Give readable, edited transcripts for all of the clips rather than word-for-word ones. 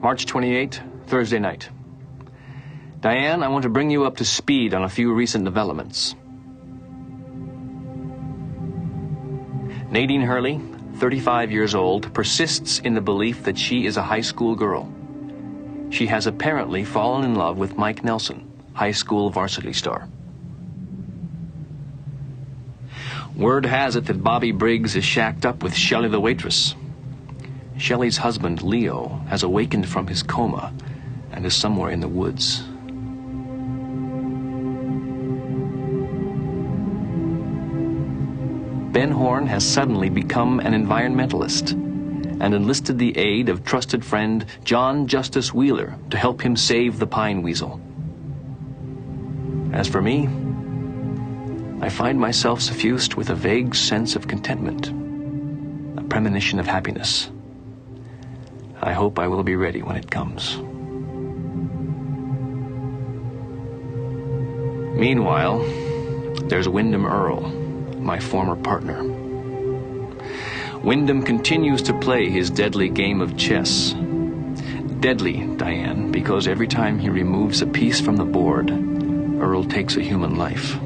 March 28, Thursday night. Diane, I want to bring you up to speed on a few recent developments. Nadine Hurley, 35 years old, persists in the belief that she is a high school girl. She has apparently fallen in love with Mike Nelson, high school varsity star. Word has it that Bobby Briggs is shacked up with Shelley the waitress. Shelley's husband, Leo, has awakened from his coma and is somewhere in the woods. Ben Horn has suddenly become an environmentalist and enlisted the aid of trusted friend John Justice Wheeler to help him save the pine weasel. As for me, I find myself suffused with a vague sense of contentment, a premonition of happiness. I hope I will be ready when it comes. Meanwhile, there's Windom Earle, my former partner. Windom continues to play his deadly game of chess. Deadly, Diane, because every time he removes a piece from the board, Earle takes a human life.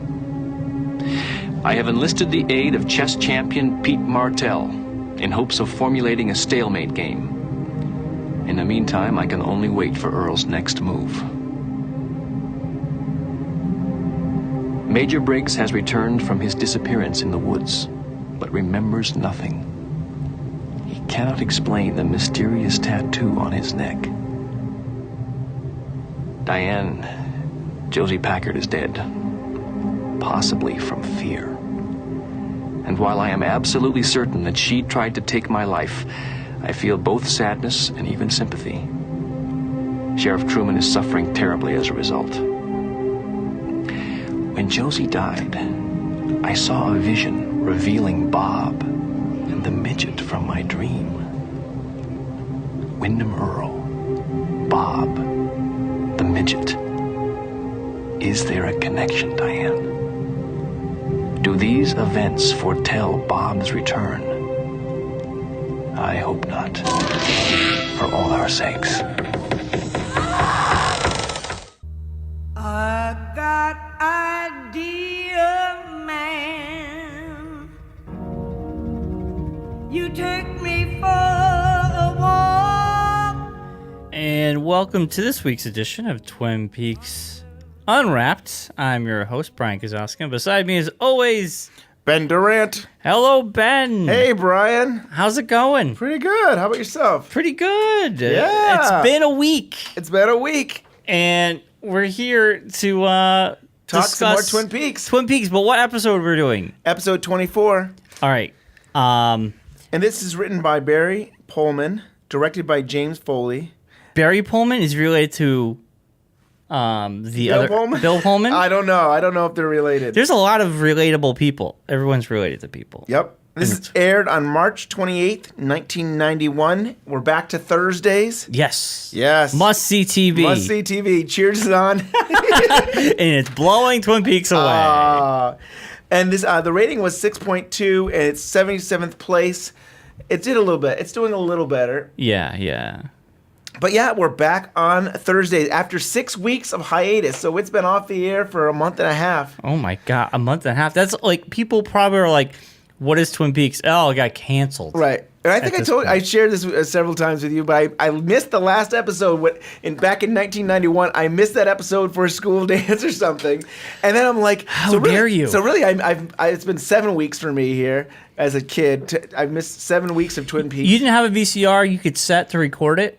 I have enlisted the aid of chess champion Pete Martell in hopes of formulating a stalemate game. In the meantime, I can only wait for Earle's next move. Major Briggs has returned from his disappearance in the woods, but remembers nothing. He cannot explain the mysterious tattoo on his neck. Diane, Josie Packard is dead, possibly from fear. And while I am absolutely certain that she tried to take my life, I feel both sadness and even sympathy. Sheriff Truman is suffering terribly as a result. When Josie died, I saw a vision revealing Bob and the midget from my dream. Windom Earle, Bob, the midget. Is there a connection, Diane? Do these events foretell Bob's return? I hope not. For all our sakes. I got idea, man. You take me for a walk. And welcome to this week's edition of Twin Peaks Unwrapped. I'm your host, Bryon Kozowski. Beside me, as always, Ben Durant. hello, Ben. Hey, Bryon. How's it going? Pretty good. How about yourself? Pretty good. Yeah. It's been a week. It's been a week. And we're here to Talk discuss some more Twin Peaks. Twin Peaks, but what episode we're doing? Episode 24. All right. And this is written by Barry Pullman, directed by James Foley. Barry Pullman is related to Bill Pullman? Bill Pullman? I don't know. I don't know if they're related. There's a lot of relatable people. Everyone's related to people. Yep. This is aired on March 28th, 1991. We're back to Thursdays. Yes. Yes. Must see TV. Must see TV. Cheers is on. And it's blowing Twin Peaks away. And this the rating was 6.2, and it's 77th place. It did a little bit. It's doing a little better. Yeah. But yeah, we're back on Thursdays after 6 weeks of hiatus. So it's been off the air for a month and a half. Oh my God, a month and a half. That's like, people probably are like, what is Twin Peaks? Oh, it got canceled. Right. And I think I shared this several times with you, but I missed the last episode back in 1991. I missed that episode for a school dance or something. And then I'm like, how dare you? So really, it's been 7 weeks for me here as a kid. I've missed 7 weeks of Twin Peaks. You didn't have a VCR you could set to record it?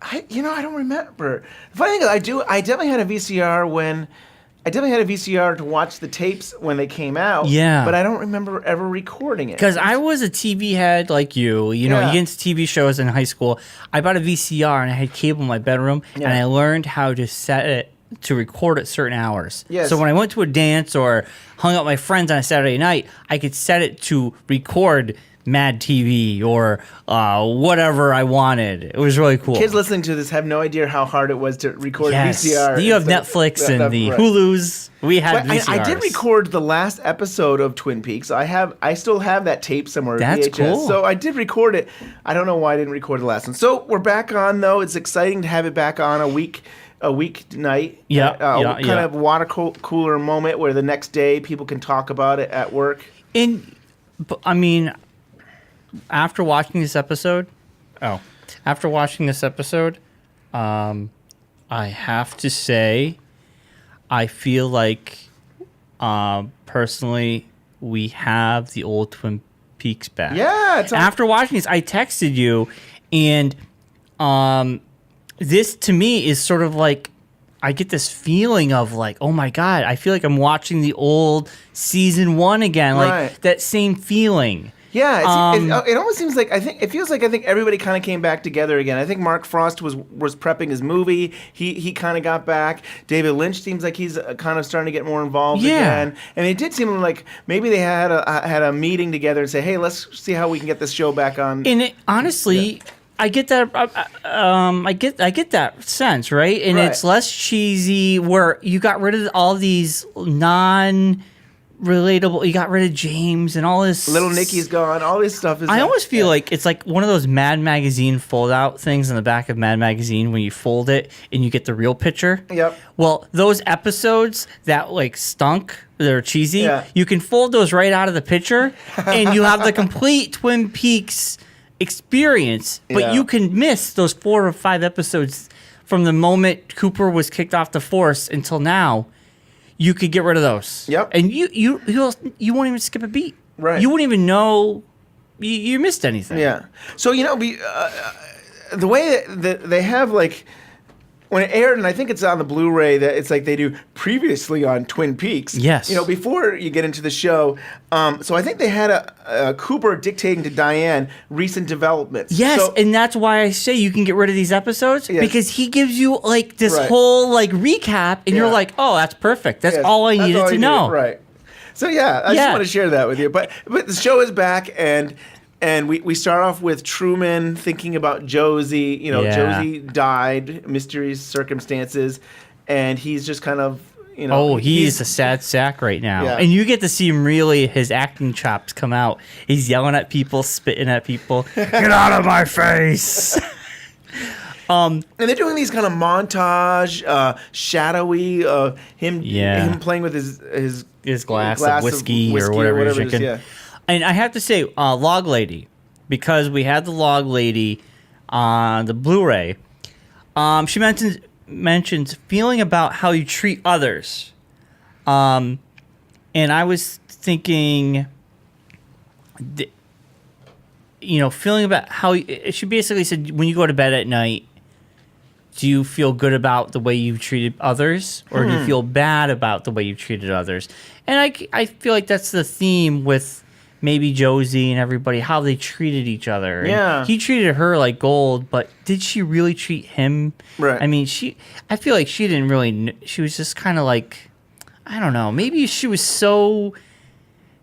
I don't remember. The funny thing is, I definitely had a VCR to watch the tapes when they came out. Yeah. But I don't remember ever recording it. Because I was a TV head like you. You know, you get into TV shows in high school. I bought a VCR and I had cable in my bedroom, and I learned how to set it to record at certain hours. Yes. So when I went to a dance or hung out with my friends on a Saturday night, I could set it to record Mad TV or whatever I wanted. It was really cool. Kids listening to this have no idea how hard it was to record VCR. You have Netflix and the Hulus. We had VCRs. I did record the last episode of Twin Peaks. I still have that tape somewhere. That's VHS. cool. So I did record it. I don't know why I didn't record the last one. So we're back on though. It's exciting to have it back on a weeknight. Kind of water cooler moment where the next day people can talk about it at work. I mean, after watching this episode, I have to say, I feel like, personally, we have the old Twin Peaks back. Yeah. After watching this, I texted you, and this to me is sort of like, I get this feeling of like, oh my God, I feel like I'm watching the old season 1 again, like that same feeling. Yeah, it almost seems like I think everybody kind of came back together again. I think Mark Frost was prepping his movie. He kind of got back. David Lynch seems like he's kind of starting to get more involved again. And it did seem like maybe they had a meeting together and say, hey, let's see how we can get this show back on. And honestly. I get that. I get that sense, right? And it's less cheesy. Where you got rid of all these non-relatable. You got rid of James and all this. Little Nicky's gone. All this stuff is. I almost feel like it's like one of those Mad Magazine fold-out things in the back of Mad Magazine when you fold it and you get the real picture. Yep. Well, those episodes that like stunk, they're cheesy. You can fold those right out of the picture, and you have the complete Twin Peaks experience, but you can miss those 4 or 5 episodes from the moment Cooper was kicked off the force until now. You could get rid of those. Yep. And you won't even skip a beat. Right. You wouldn't even know you missed anything. Yeah. So the way that they have like when it aired, and I think it's on the Blu-ray, that it's like they do previously on Twin Peaks. Yes. Before you get into the show. So I think they had a Cooper dictating to Diane recent developments. Yes, and that's why I say you can get rid of these episodes, because he gives you like this whole like recap, and you're like, oh, that's perfect. That's all I needed to know. Right. So I just want to share that with you. But the show is back, and we start off with Truman thinking about Josie. Josie died, mysterious circumstances, and he's just kind of, he's a sad sack right now. Yeah. And you get to see him really, his acting chops come out. He's yelling at people, spitting at people. Get out of my face! And they're doing these kind of montage, shadowy, him playing with his glass of whiskey or whatever he's drinking. Yeah. And I have to say, Log Lady, because we had the Log Lady on the Blu-ray, she mentions feeling about how you treat others. And I was thinking, feeling about how she basically said, when you go to bed at night, do you feel good about the way you've treated others, or do you feel bad about the way you've treated others? And I feel like that's the theme with maybe Josie and everybody, how they treated each other. Yeah. And he treated her like gold, but did she really treat him? Right. I mean, I feel like she didn't really, she was just kind of like, I don't know, maybe she was so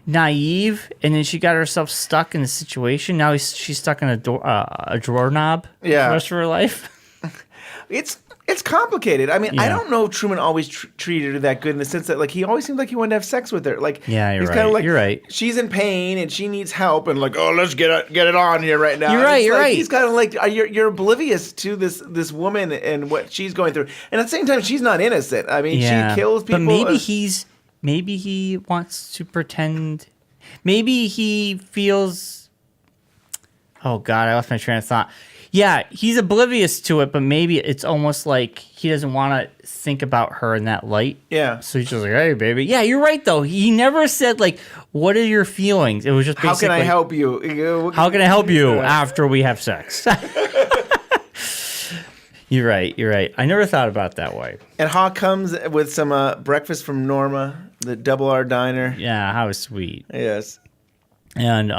naive, and then she got herself stuck in the situation. Now she's stuck in a drawer knob for the rest of her life. It's complicated. I mean, I don't know if Truman always treated her that good in the sense that, like, he always seemed like he wanted to have sex with her. Like, you're he's right. Kind of like, you're right. She's in pain and she needs help, and like, oh, let's get it on here right now. You're right. You're right. He's kind of like, you're oblivious to this woman and what she's going through, and at the same time, she's not innocent. I mean, she kills people. But maybe he wants to pretend. Maybe he feels. Oh God, I lost my train of thought. Yeah, he's oblivious to it, but maybe it's almost like he doesn't want to think about her in that light. Yeah. So he's just like, hey, baby. Yeah, you're right, though. He never said, like, what are your feelings? It was just basically, how can I help you? How can I help you after we have sex? You're right. I never thought about it that way. And Hawk comes with some breakfast from Norma, the Double R Diner. Yeah, how sweet. Yes. And,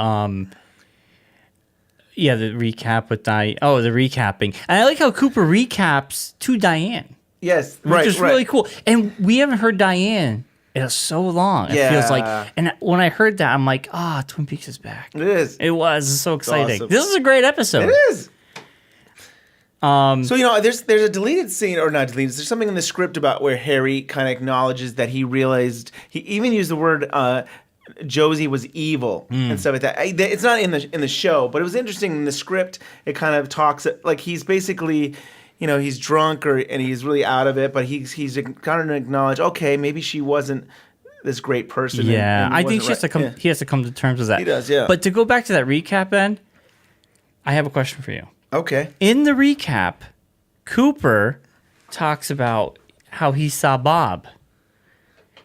yeah, the recap with Diane. Oh, the recapping. And I like how Cooper recaps to Diane. Yes, which is really cool. And we haven't heard Diane It was so long. It feels like, and when I heard that, I'm like, Twin Peaks is back. It is. It was. It's so exciting. Awesome. This is a great episode. It is. So, there's a deleted scene, or not deleted, there's something in the script about where Harry kind of acknowledges that he realized, he even used the word Josie was evil and stuff like that. It's not in the show, but it was interesting in the script. It kind of talks, like he's basically, he's drunk and he's really out of it, but he's kind of acknowledge, okay, maybe she wasn't this great person. Yeah, and I think he has to come to terms with that. He does, yeah. But to go back to that recap, Ben, I have a question for you. Okay. In the recap, Cooper talks about how he saw Bob.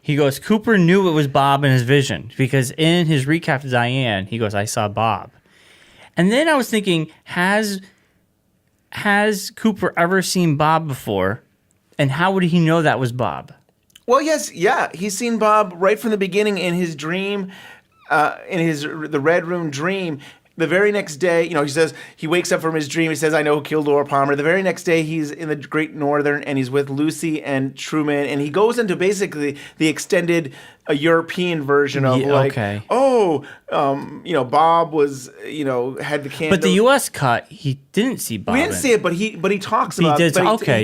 He goes, Cooper knew it was Bob in his vision because in his recap to Diane, he goes, I saw Bob. And then I was thinking, has Cooper ever seen Bob before? And how would he know that was Bob? Well, yes, yeah. He's seen Bob right from the beginning in his dream, the Red Room dream. The very next day, he says, he wakes up from his dream. He says, I know who killed Laura Palmer. The very next day, he's in the Great Northern, and he's with Lucy and Truman. And he goes into basically the extended European version of Bob was, had the candle. But the U.S. cut, he didn't see Bob. We didn't see it, but he talks about it.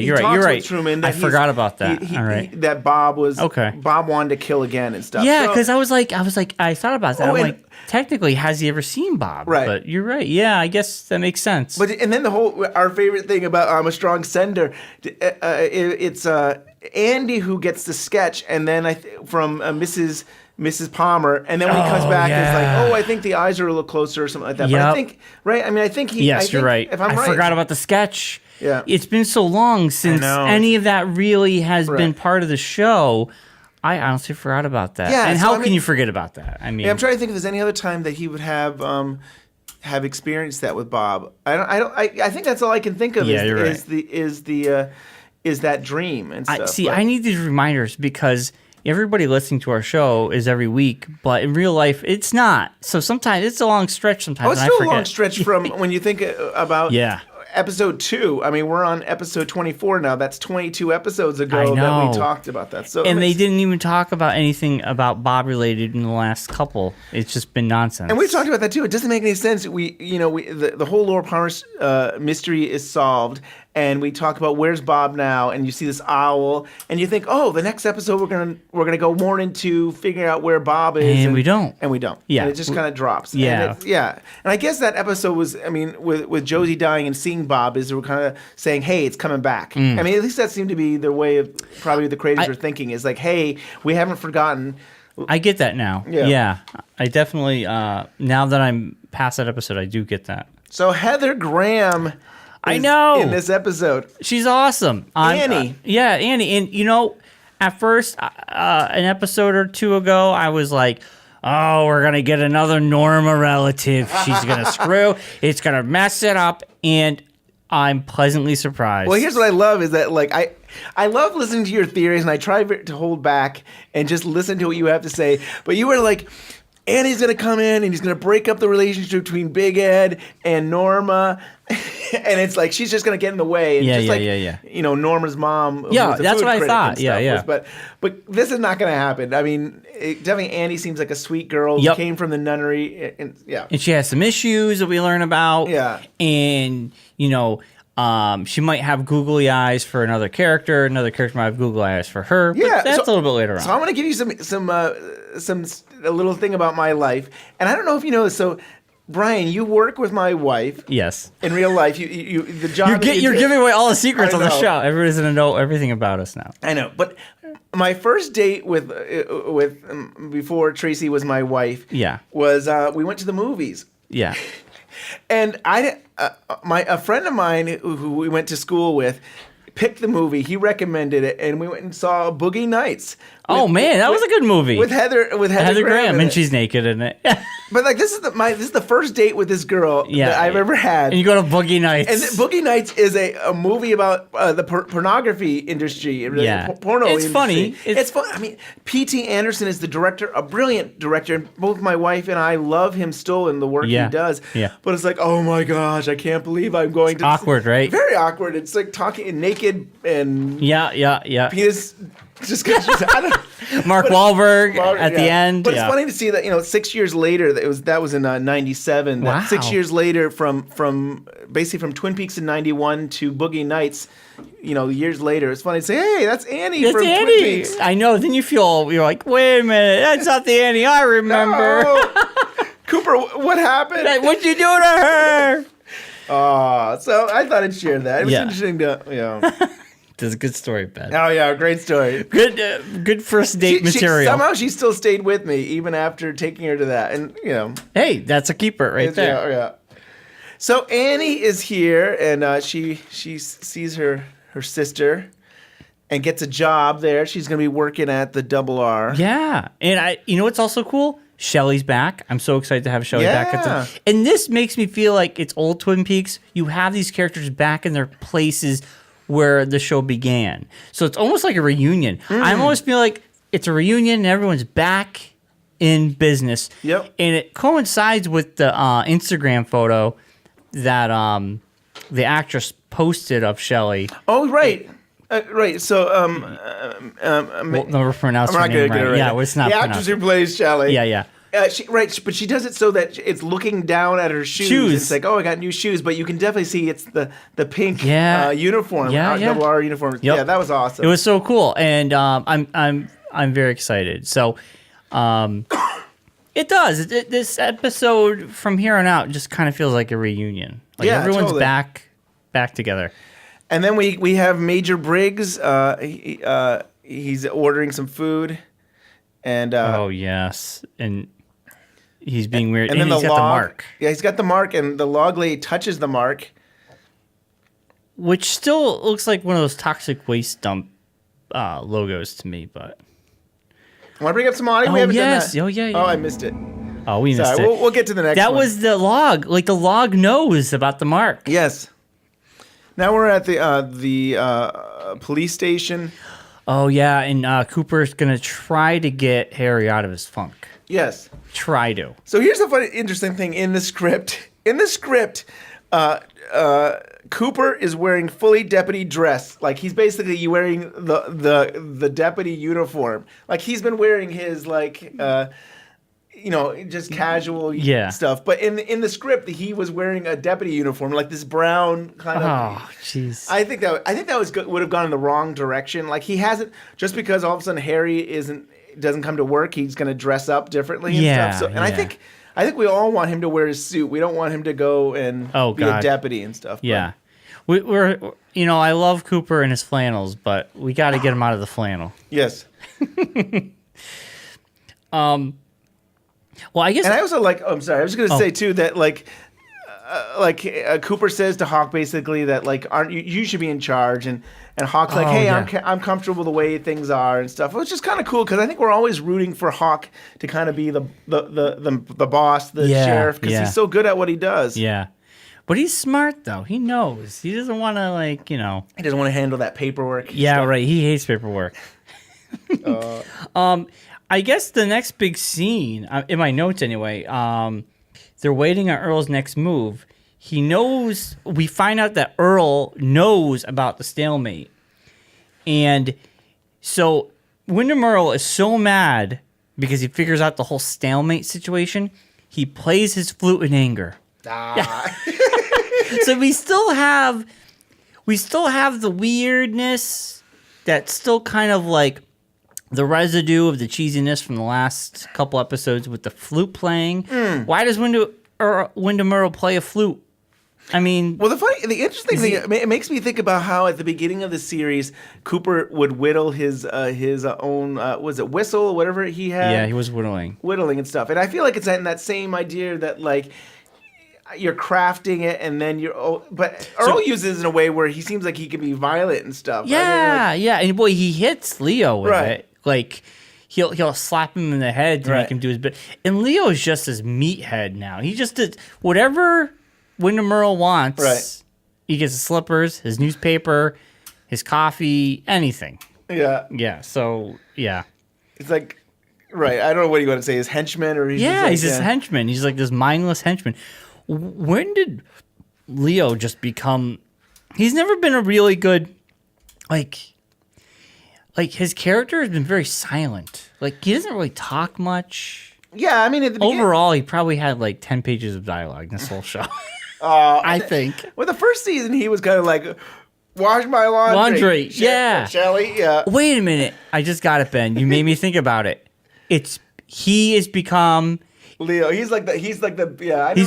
You're right. Truman, I forgot about that. All right. That Bob was, Bob wanted to kill again and stuff. Yeah, because I thought about that. I'm like, technically, has he ever seen Bob? Right. But you're right. Yeah, I guess that makes sense. And then our favorite thing about I'm a Strong Sender, it's Andy who gets the sketch, and then from Mrs. Palmer, and then when he comes back, it's like, I think the eyes are a little closer or something like that. Yep. But I think, right? I mean, I think he. Yes, you're right. If I'm right, I forgot about the sketch. Yeah, it's been so long since any of that really has been part of the show. I honestly forgot about that. Yeah, and how can you forget about that? I mean, I'm trying to think if there's any other time that he would have experienced that with Bob. I think that's all I can think of. Is that dream and stuff. I need these reminders because everybody listening to our show is every week, but in real life, it's not. So sometimes it's a long stretch. Sometimes it's still a long stretch from when you think about episode 2. I mean, we're on episode 24 now. That's 22 episodes ago that we talked about that. So they didn't even talk about anything about Bob related in the last couple. It's just been nonsense. And we talked about that too. It doesn't make any sense. The whole Laura Palmer's mystery is solved. And we talk about where's Bob now, and you see this owl, and you think, the next episode we're gonna go more into figuring out where Bob is, and we don't. Yeah, and it just kind of drops. Yeah, and I guess that episode was, with Josie dying and seeing Bob, is we're kind of saying, hey, it's coming back. I mean, at least that seemed to be their way of probably the creators were thinking is like, hey, we haven't forgotten. I get that now. Yeah, I definitely now that I'm past that episode, I do get that. So Heather Graham. I know. In this episode. She's awesome. Annie. Annie. And, at first, an episode or two ago, I was like, we're going to get another Norma relative. She's going to screw. It's going to mess it up. And I'm pleasantly surprised. Well, here's what I love is that, like, I love listening to your theories, and I try to hold back and just listen to what you have to say. But you were like, Annie's going to come in, and he's going to break up the relationship between Big Ed and Norma. And it's like she's just gonna get in the way, and Norma's mom. That's what I thought. But this is not gonna happen. I mean, definitely Annie seems like a sweet girl who came from the nunnery, and she has some issues that we learn about. Yeah, and she might have googly eyes for another character. Another character might have googly eyes for her. But that's a little bit later on. So I'm gonna give you some a little thing about my life, and I don't know if you know this. So, Bryon, you work with my wife. Yes. In real life, you the job you're giving away all the secrets on the show. Everybody's gonna know everything about us now. I know, but my first date with before Tracy was my wife. Was we went to the movies. Yeah. And a friend of mine who we went to school with picked the movie. He recommended it, and we went and saw Boogie Nights. That was a good movie with Heather Graham, and she's naked in it. But like this is the first date with this girl that I've ever had. And you go to Boogie Nights, and Boogie Nights is a movie about the pornography industry. Porno. It's funny. It's fun. I mean, P.T. Anderson is the director, a brilliant director. And both my wife and I love him still in the work he does. Yeah. But it's like, oh my gosh, I can't believe I'm going to. Awkward, right? Very awkward. It's like talking naked and. Yeah. Penis. Just I don't. Mark Wahlberg at the end. But it's funny to see that 6 years later that was in '97. Wow. 6 years later from basically from Twin Peaks in '91 to Boogie Nights. Years later, it's funny to say, "Hey, that's Annie from Twin Peaks." I know. Then you're like, "Wait a minute, that's not the Annie I remember." No. Cooper, what happened? What'd you do to her? So I thought I'd share that. It was interesting to, That's a good story, Ben. Oh yeah, great story. Good first date material. Somehow she still stayed with me even after taking her to that, and Hey, that's a keeper right there. Yeah. So Annie is here, and she sees her sister, and gets a job there. She's going to be working at the Double R. Yeah, and what's also cool? Shelley's back. I'm so excited to have Shelley back. And this makes me feel like it's old Twin Peaks. You have these characters back in their places where the show began. So it's almost like a reunion. I almost feel like it's a reunion and everyone's back in business. Yep. And it coincides with the Instagram photo that the actress posted of Shelley. Oh, right. Right. So, We'll never pronounce her name right. Yeah, it's not the actress who plays Shelley. Yeah. But she does it so that it's looking down at her shoes. It's like, oh, I got new shoes, but you can definitely see it's the pink uniform, Double R uniform. Yep. Yeah, that was awesome. It was so cool, and I'm very excited. So, it does. This episode from here on out just kind of feels like a reunion. Like everyone's totally. back together. And then we have Major Briggs. He's ordering some food, and oh yes, and he's being weird. And then he's got the mark. Yeah, he's got the mark, and the log lady touches the mark, which still looks like one of those toxic waste dump logos to me. But want to bring up some audio? Oh, we haven't yes. done that. Oh yeah. Oh, I missed it. Oh, we missed it. We'll get to the next one. That was the log. Like the log knows about the mark. Yes. Now we're at the police station. Oh yeah, and Cooper's gonna try to get Harry out of his funk. Yes. Try to. So here's the funny, interesting thing in the script. In the script, Cooper is wearing fully deputy dress. Like he's basically wearing the deputy uniform. Like he's been wearing his just casual stuff. But in the script, he was wearing a deputy uniform, like this brown kind of. Oh, jeez. I think that was would have gone in the wrong direction. Like he hasn't, just because all of a sudden Harry doesn't come to work, he's going to dress up differently and stuff. So, and I think we all want him to wear his suit. We don't want him to go and be a deputy and stuff. Yeah. We're I love Cooper and his flannels, but we got to get him out of the flannel. Yes. Well, I guess. And I also I'm sorry. I was going to say too that Cooper says to Hawk basically that aren't you should be in charge, and Hawk's like, hey, I'm comfortable the way things are and stuff, which is kind of cool because I think we're always rooting for Hawk to kind of be the boss, the sheriff, because he's so good at what he does. Yeah. But he's smart though. He knows. He doesn't want to He doesn't want to handle that paperwork. Yeah, stuff. Right. He hates paperwork. I guess the next big scene, in my notes anyway, they're waiting on Earl's next move. He knows, we find out that Earl knows about the stalemate. And so Windom Earle is so mad because he figures out the whole stalemate situation, he plays his flute in anger. So we still have the weirdness that's still kind of the residue of the cheesiness from the last couple episodes with the flute playing. Why does Windom Earle play a flute? I mean, well, the interesting thing, it makes me think about how at the beginning of the series, Cooper would whittle his own was it whistle or whatever he had? Yeah, he was whittling and stuff. And I feel like it's in that same idea that you're crafting it and then but Earl uses it in a way where he seems like he can be violent and stuff. Yeah, and boy, he hits Leo with it. He'll slap him in the head to make him do his bit. And Leo's just his meathead now. He just did whatever Windom Earle wants. Right. He gets his slippers, his newspaper, his coffee, anything. Yeah. Yeah. So yeah. It's like, right. I don't know what you want to say. His henchman or he's his henchman. He's like this mindless henchman. When did Leo just become? He's never been a really good like his character has been very silent. Like he doesn't really talk much. Yeah, I mean, at the overall, he probably had like 10 pages of dialogue in this whole show. I think. Well, the first season, he was kind of like, wash my laundry. Laundry, yeah. Shelly, yeah. Wait a minute. I just got it, Ben. You made me think about it. He has become... Leo, he's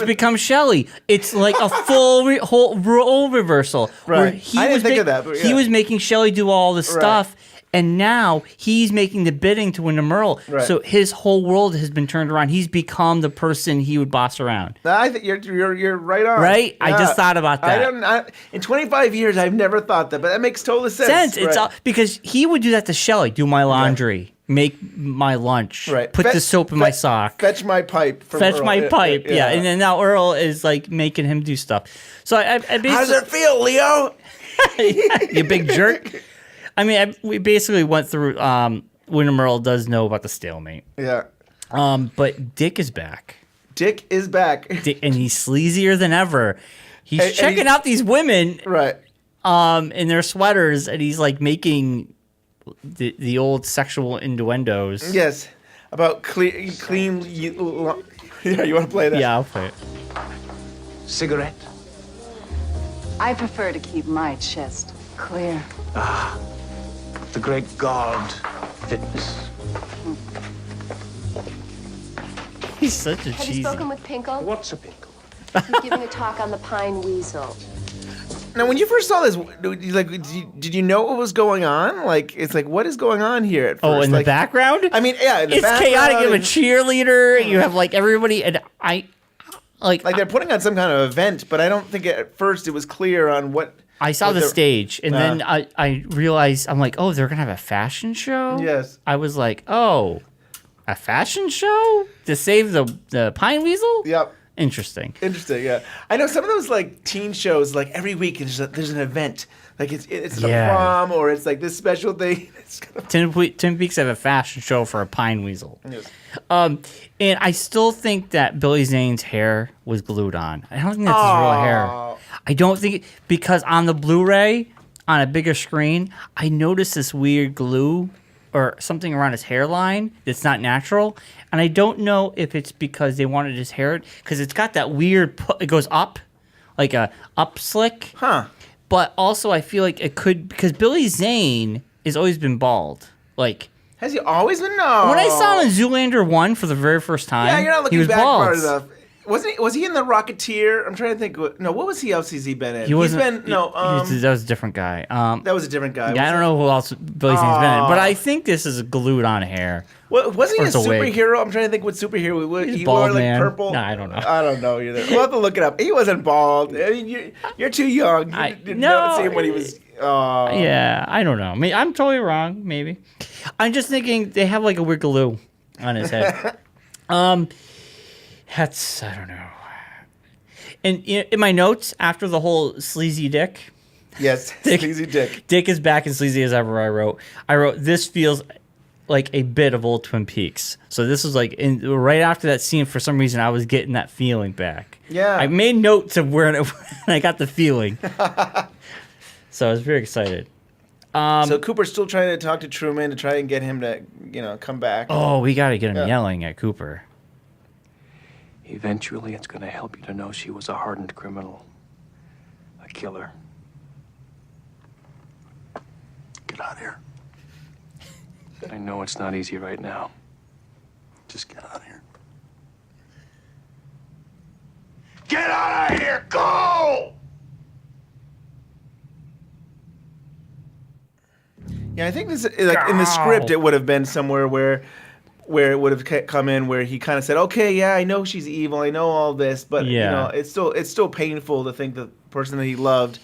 become Shelley. It's like a whole role reversal. Right. I didn't think of that. But yeah. He was making Shelley do all the stuff, and now he's making the bidding to Windom Earle. Right. So his whole world has been turned around. He's become the person he would boss around. I think you're right on. Right? Yeah. I just thought about that. In 25 years, I've never thought that, but that makes total sense. It's all, because he would do that to Shelley. Do my laundry. Right. Make my lunch. Right. Put the soap in my sock. Fetch my pipe. Fetch my pipe. Yeah. And then now Earl is like making him do stuff. So I basically, how does it feel, Leo? You big jerk. I mean, we basically went through. Windom Earle does know about the stalemate. Yeah. But Dick is back. Dick is back. And he's sleazier than ever. He's checking out these women. Right. In their sweaters, and he's like making the old sexual innuendos. Yes. About clean. Yeah, you want to play that? Yeah, I'll play it. Cigarette? I prefer to keep my chest clear. Ah, the great god, fitness. He's such a Have cheesy. you spoken with Pinkle? What's a pinkle? He's giving a talk on the pine weasel. Now, when you first saw this, like, did you know what was going on? Like, it's like, what is going on here at first? Oh, in like, the background? I mean, yeah, in the background. It's chaotic. You have a cheerleader. You have, like, everybody. And Like they're putting on some kind of event, but I don't think at first it was clear on what... I saw the stage, and then I realized, I'm like, oh, they're going to have a fashion show? Yes. I was like, oh, a fashion show? To save the pine weasel? Yep. Interesting, yeah. I know some of those like teen shows, like every week there's an event, like it's a prom or it's like this special thing. Twin Peaks have a fashion show for a pine weasel. Yes. And I still think that Billy Zane's hair was glued on. I don't think that's his real hair. I don't think because on the Blu-ray on a bigger screen, I noticed this weird glue or something around his hairline that's not natural. And I don't know if it's because they wanted his hair, because it's got that weird, it goes up, like a up slick. Huh. But also I feel like it could, because Billy Zane has always been bald. Like, has he always been? No. When I saw him in Zoolander 1 for the very first time, you're not looking he was back bald. far enough. Was he in the Rocketeer? I'm trying to think. No, what else has he been in? He wasn't. That was a different guy. That was a different guy. Yeah, I don't know who else Billy Zane's been in, but I think this is glued on hair. Well, wasn't he a superhero? Wig. I'm trying to think what superhero He's he bald, wore. Like man. purple. No, I don't know. I don't know either. We'll have to look it up. He wasn't bald. I mean, you're too young. You didn't see him when he was. Yeah, I don't know. I mean, I'm totally wrong. Maybe. I'm just thinking they have like a weird glue on his head. That's, I don't know. And in my notes after the whole sleazy Dick. Yes, sleazy Dick. Dick is back and sleazy as ever. I wrote this feels like a bit of old Twin Peaks. So this was like right after that scene. For some reason, I was getting that feeling back. Yeah, I made notes of where I got the feeling. So I was very excited. So Cooper's still trying to talk to Truman to try and get him to come back. Oh, we got to get him yelling at Cooper. Eventually, it's going to help you to know she was a hardened criminal, a killer. Get out of here. I know it's not easy right now. Just get out of here. Get out of here! Go! Yeah, I think this like in the script it would have been somewhere where it would have come in where he kind of said, "Okay, yeah, I know she's evil, I know all this, but it's still painful to think the person that he loved."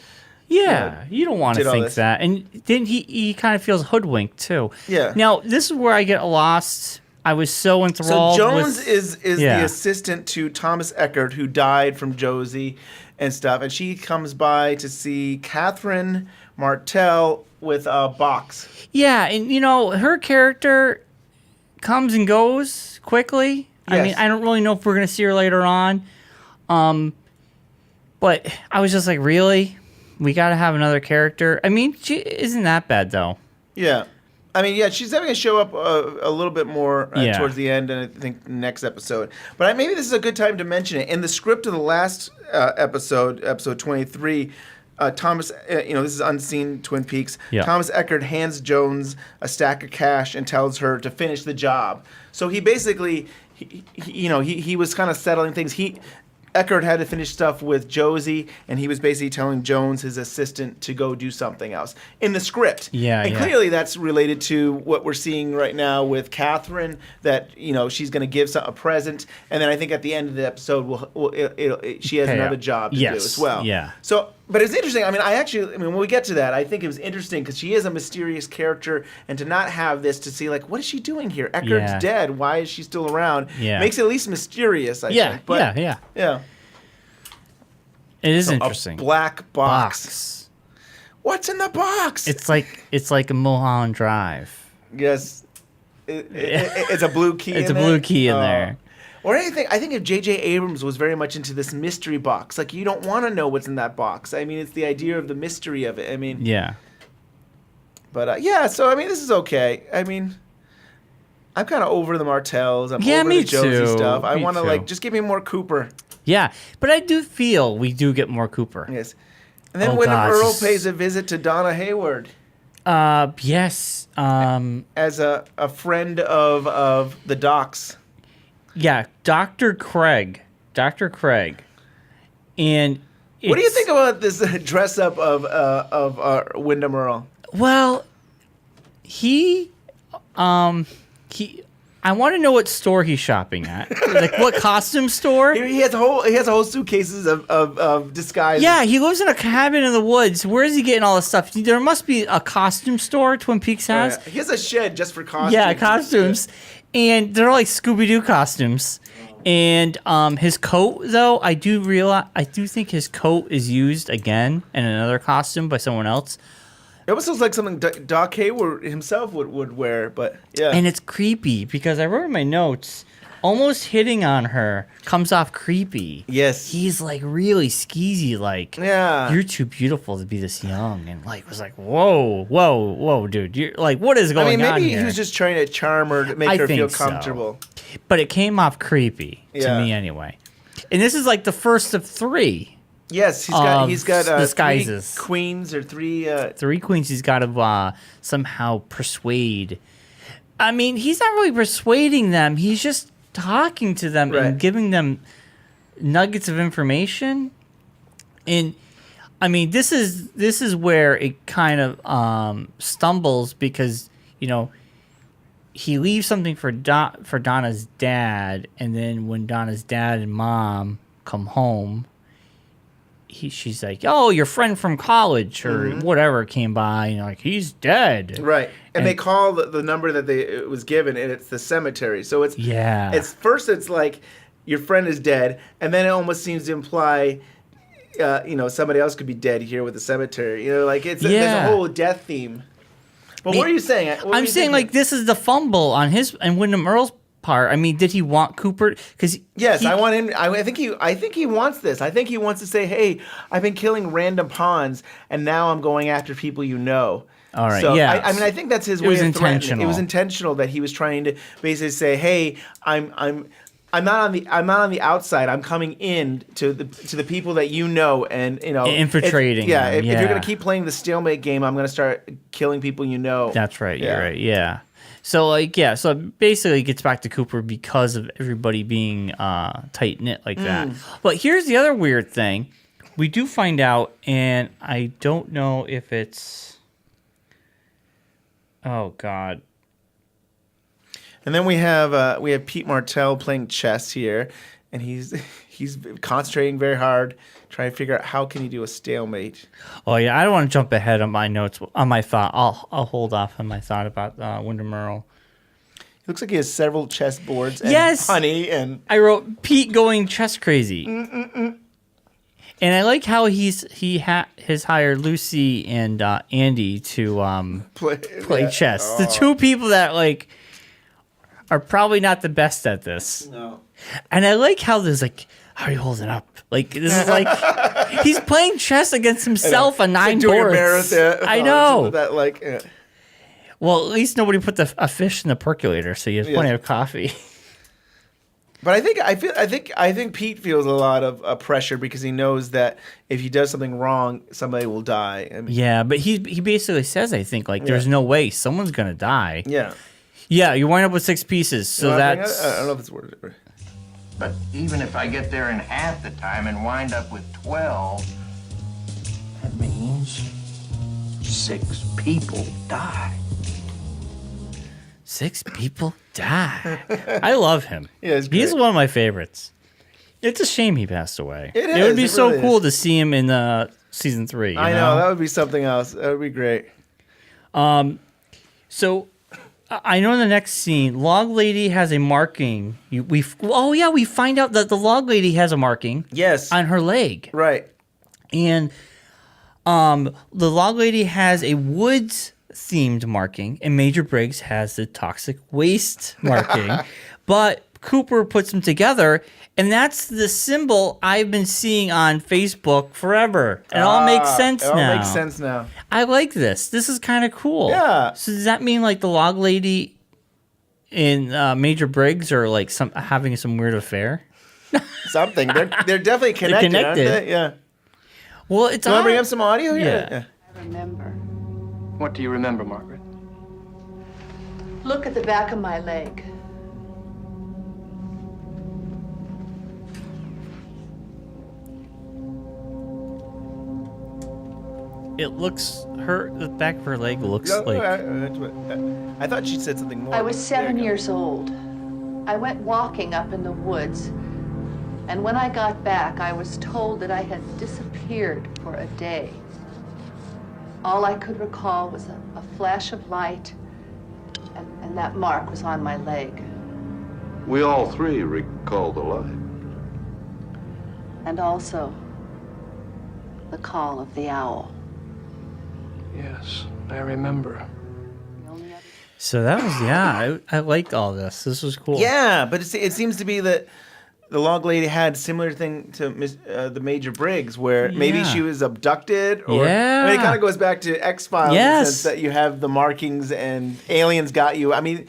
Yeah, you don't want to think that, and then he kind of feels hoodwinked too. Yeah. Now this is where I get lost. I was so enthralled. So Jones is yeah. the assistant to Thomas Eckert, who died from Josie and stuff, and she comes by to see Catherine Martell with a box. Yeah, and her character comes and goes quickly. Yes. I mean, I don't really know if we're gonna see her later on. But I was just like, really? We gotta have another character. I mean, she isn't that bad though. Yeah. I mean, yeah, she's having to show up a little bit more towards the end, and I think next episode. But maybe this is a good time to mention it. In the script of the last episode 23, Thomas, this is Unseen Twin Peaks. Yeah. Thomas Eckert hands Jones a stack of cash and tells her to finish the job. So he basically, he was kind of settling things. Eckert had to finish stuff with Josie, and he was basically telling Jones, his assistant, to go do something else in the script. And clearly that's related to what we're seeing right now with Catherine, that she's going to give a present, and then I think at the end of the episode, she has another job to do as well. Yeah. So, but it's interesting. I mean, when we get to that, I think it was interesting because she is a mysterious character, and to not have this, to see what is she doing here? Eckert's dead. Why is she still around? Makes it at least mysterious. I think. But, yeah. It is interesting. A black box. What's in the box? It's like a Mulholland Drive. Yes. It's a blue key. It's a blue key in there. Or anything. I think if J.J. Abrams was very much into this mystery box, you don't want to know what's in that box. I mean, it's the idea of the mystery of it. I mean, yeah. But so I mean, this is okay. I mean, I'm kind of over the Martells. I'm over the Josie stuff. I want to just give me more Cooper. Yeah, but I do feel we do get more Cooper. Yes. And then Windom Earle pays a visit to Donna Hayward. Yes. As a friend of the docs. Yeah, Dr. Craig. And what do you think about this dress up of Windom Earle? Well, I want to know what store he's shopping at. What costume store? He has a whole suitcases of disguises. Yeah, he lives in a cabin in the woods. Where is he getting all this stuff? There must be a costume store Twin Peaks has. He has a shed just for costumes. Yeah, costumes. And they're like Scooby-Doo costumes. And his coat, though, I do think his coat is used again in another costume by someone else. It almost looks like something Doc Hayward himself would wear, but yeah. And it's creepy because I wrote in my notes, almost hitting on her comes off creepy. Yes. He's really skeezy, yeah. You're too beautiful to be this young, and was whoa, dude. You're what is going on here? Maybe he was just trying to charm her to make her feel comfortable. So. But it came off creepy to me anyway. And this is the first of 3. Yes, he's got disguises. 3 queens or 3... 3 queens he's got to somehow persuade. I mean, he's not really persuading them. He's just talking to them and giving them nuggets of information. And, I mean, this is where it kind of stumbles because, he leaves something for Donna's dad, and then when Donna's dad and mom come home, she's like, oh, your friend from college or whatever came by, and he's dead. Right. And they call the number that it was given, and it's the cemetery. So it's first it's your friend is dead, and then it almost seems to imply somebody else could be dead here with the cemetery. There's a whole death theme. But what are you saying? I'm saying this is the fumble on his and Windom Earle's part. I mean, did he want Cooper? Because I want him. I think he wants this. I think he wants to say, "Hey, I've been killing random pawns, and now I'm going after people you know." All right. So, yeah. I mean, I think that's his way of threatening. It was intentional that he was trying to basically say, "Hey, I'm not on the outside. I'm coming in to the people that you know, and infiltrating. If you're gonna keep playing the stalemate game, I'm gonna start killing people you know." That's right. You're right. Yeah. So so basically it gets back to Cooper because of everybody being tight knit like that. But here's the other weird thing: we do find out, and I don't know if it's. Oh God. And then we have Pete Martell playing chess here, and he's concentrating very hard, trying to figure out how can he do a stalemate. Oh yeah, I don't want to jump ahead on my notes on my thought. I'll hold off on my thought about Windom Earle. He looks like he has several chess boards and honey and. I wrote Pete going chess crazy. And I like how he's hired Lucy and Andy to play chess. Oh. The 2 people that are probably not the best at this. No. And I like how there's how are you holding up? This is he's playing chess against himself on 9 boards. I know. Well, at least nobody put a fish in the percolator, so you have plenty of coffee. But I think Pete feels a lot of pressure because he knows that if he does something wrong, somebody will die. I mean, Yeah, but he basically says, I think, like, there's no way someone's gonna die. yeah. Yeah, you wind up with 6 pieces, so You know, I that's. don't know if it's worth it. But even if I get there in half the time and wind up with 12, that means 6 people die. 6 people die. I love him. Yeah, it's he's great. one of my favorites. It's a shame he passed away. It would is, be it so really cool is. to see him in season 3. I know that would be something else. That would be great. So I know in the next scene, Log Lady has a marking. We find out that the Log Lady has a marking. Yes. On her leg, Right. and the Log Lady has a woods themed marking, and Major Briggs has the toxic waste marking. But Cooper puts them together, and that's the symbol I've been seeing on Facebook forever. It all makes sense now. It all makes sense now. I like this. This is kind of cool. Yeah. So does that mean like the Log Lady and Major Briggs are like having some weird affair? Something. They're definitely connected, aren't connected. they? Yeah. Well, it's Do you want to bring odd. up some audio here? Yeah. I remember. What do you remember, Margaret? Look at the back of my leg. It looks the back of her leg looks No, like I thought she said something more. I was There 7 you go. years old. I went walking up in the woods, and when I got back, I was told that I had disappeared for a day. All I could recall was a flash of light, and that mark was on my leg. We all 3 recall the light. And also the call of the owl. Yes, I remember. The only other so. That was I liked all this. This was cool. Yeah, but it seems to be that the Log Lady had similar thing to the Major Briggs, where maybe Yeah. she was abducted, or Yeah. I mean, it kind of goes back to X-Files in the Yes. sense that you have the markings and aliens got you. I mean,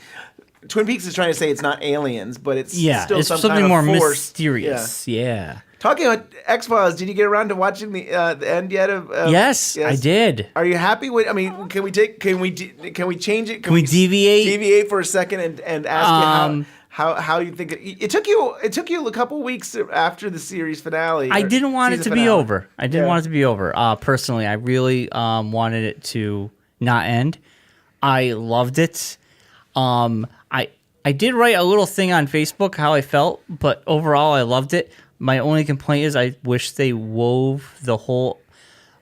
Twin Peaks is trying to say it's not aliens, but it's still it's some something kind more of force. mysterious. Yeah. Talking about X-Files, did you get around to watching the end yet? Of Yes, I did. Are you happy with? I mean, can we change it? Can we deviate? Deviate for a second and ask you how you think it took you a couple weeks after the series finale. I didn't want it to season be finale. over. I didn't want it to be over. Personally, I really wanted it to not end. I loved it. I did write a little thing on Facebook how I felt, but overall I loved it. My only complaint is I wish they wove the whole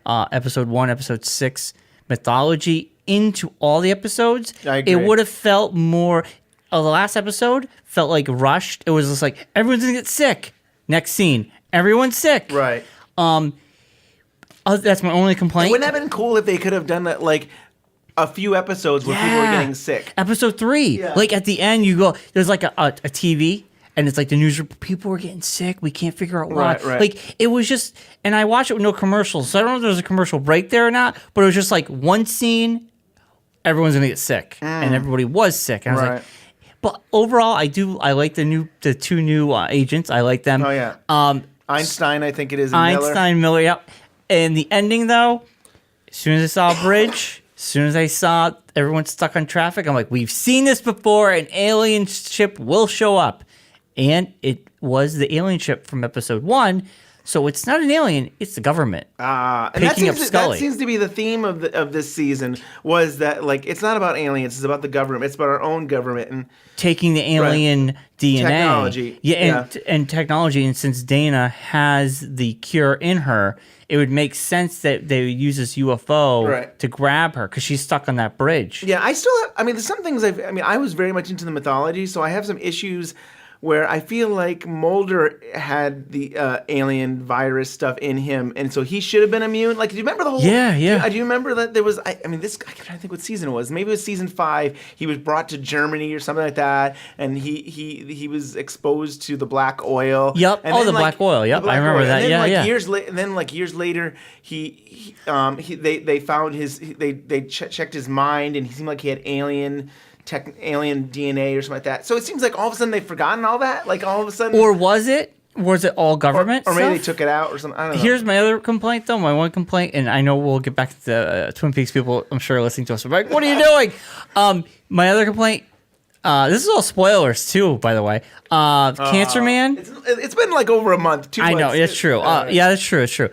episode 1, episode 6 mythology into all the episodes. I agree. It would have felt more. The last episode felt like rushed. It was just like everyone's gonna get sick. Next scene, everyone's sick. Right. That's my only complaint. Wouldn't that have been cool if they could have done that, like a few episodes where people were getting sick? Episode 3, Yeah. like at the end, you go. There's like a TV, and it's like the news. People were getting sick. We can't figure out why. Right. Like it was just, and I watched it with no commercials, so I don't know if there's a commercial break there or not. But it was just like one scene, everyone's gonna get sick, and everybody was sick. And I was Right. like, but overall, I like the 2 new agents. I like them. Oh yeah. Einstein, I think it is. And Einstein, Miller, yep. And the ending, though, as soon as I saw a bridge, as soon as I saw everyone stuck on traffic, I'm like, we've seen this before. An alien ship will show up. And it was the alien ship from episode 1. So it's not an alien, it's the government. And Picking up that Scully. seems to be the theme of this season, was that, like, it's not about aliens, it's about the government. It's about our own government. And Taking the alien DNA. Technology. And technology. And since Dana has the cure in her, it would make sense that they would use this UFO to grab her because she's stuck on that bridge. yeah, I still have, I mean, there's some things I was very much into the mythology, so I have some issues where I feel like Mulder had the alien virus stuff in him, and so he should have been immune. Like, do you remember the whole? Yeah. Do you remember that there was? I mean, this. I'm trying to think what season it was. Maybe it was season 5. He was brought to Germany or something like that, and he was exposed to the black oil. Yep. And Oh, then, the black oil. Yep, I remember that. And then, Yeah. Years later, they found they checked his mind, and he seemed like he had alien DNA or something like that. So it seems like all of a sudden they've forgotten all that. Like all of a sudden, Or was it all government? or maybe they stuff? took it out or something. I don't know. Here's my other complaint, though. My one complaint, and I know we'll get back to the Twin Peaks people. I'm sure are listening to us. Like, what are you doing? My other complaint. This is all spoilers too, by the way. Cancer Man. It's been like over a month. 2 months. I know it's true. Yeah, that's true. It's true.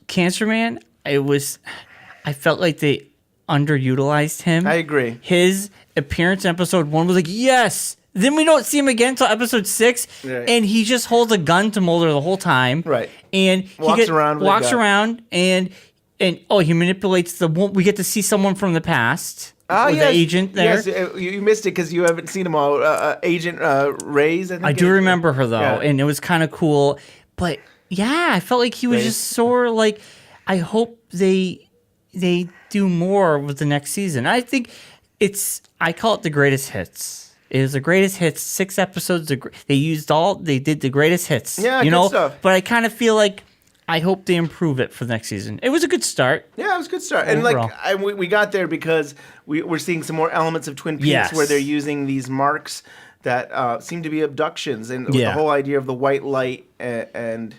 Cancer Man. I felt like they underutilized him. I agree. His appearance in episode 1 was like, yes. Then we don't see him again until episode 6, right. and he just holds a gun to Mulder the whole time. Right. And Walks around and he manipulates we get to see someone from the past. Oh, the agent there. Yes, you missed it because you haven't seen them all. Agent Reyes, I think. I do remember her though, Yeah. and it was kind of cool. But yeah, I felt like he was just sort of like. I hope they do more with the next season. I think I call it the greatest hits. It was the greatest hits. 6 episodes. They did the greatest hits. Yeah, you good know. stuff. But I kind of feel like I hope they improve it for the next season. It was a good start. Yeah, it was a good start. And Overall. we got there because we're seeing some more elements of Twin Peaks Yes. where they're using these marks that seem to be abductions, and with Yeah. the whole idea of the white light and